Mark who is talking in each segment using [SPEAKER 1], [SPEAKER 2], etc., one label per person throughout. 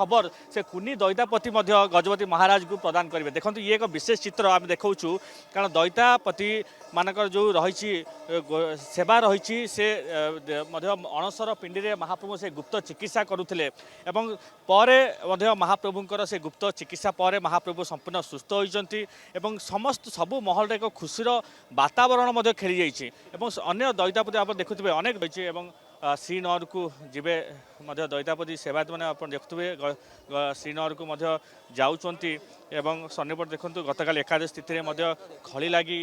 [SPEAKER 1] खबर से कुनी दैतापति गजपति महाराज को प्रदान करेंगे। देखो ये एक विशेष चित्र आम देखु कारण दैतापति मानकर जो रही सेवा रही से अणसर पिंडी में महाप्रभु से गुप्त चिकित्सा करुले महाप्रभुंर से गुप्त चिकित्सा पर महाप्रभु संपूर्ण सुस्थ होती समस्त सबू महल एक खुशीर वातावरण खेली जाइए। अन्य दैतापति आप देखुए अनेक रही श्रीनगर को जीवे दैतापति सेवायत मैंने आप देखुए श्रीनगर को जाऊँगी। सन्निपट देखो गतकाल एकादश तिथि में खली लगी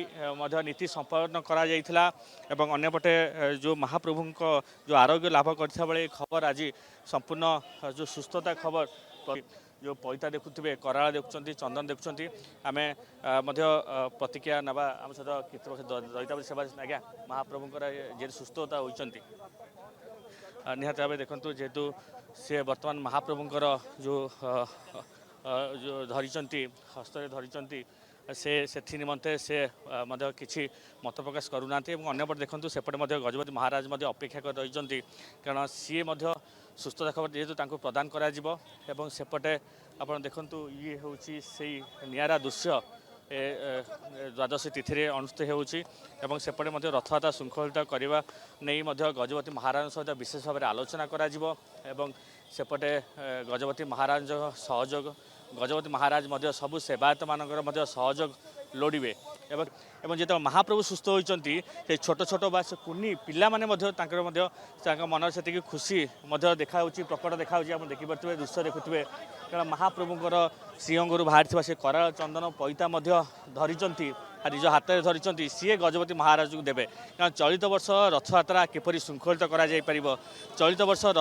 [SPEAKER 1] नीति संपादन करपटे जो महाप्रभु जो आरोग्य लाभ कर खबर आज संपूर्ण जो सुस्थता खबर जो पैता देखुए कराला देखुं चंदन देखुं आम प्रतिक्रिया नवा आम सहित दैतापति सेवा आज्ञा महाप्रभुंर जे सुस्थता होती निहत भाव देखु जेहेतु सी बर्तमान महाप्रभुंर जो जो धरी हस्त धरी से निमंते से किसी मत प्रकाश करूना। अंपटे देखो सेपटे गजपति महाराज अपेक्षा कर रही कारण सी सुस्थता खबर जेहेतु प्रदान करपटे आप देखु ये हूँ से निरा दृश्य द्वादशी तिथि में अनुष्ठित होपटे रथयात्रा श्रृंखलित करने नहीं गजपति महाराज सहित विशेष भाव में आलोचना करपटे गजपति महाराज सहयोग गजपति महाराज सबू सेवायत मान सहयोग लोड़े जो महाप्रभु सुस्थ होती छोट छोट बा से कुनी पिला माने मन से खुशी देखा प्रकट देखा आप देखिपे दृश्य देखुए कारण महाप्रभुंर सिंहंगरू बाहर से कराल चंदन पैता धरी निज हाथ में धरी सी गजपति महाराज को देवे कारण चलित वर्ष रथयात्रा किपरि श्रृंखलित चलित वर्ष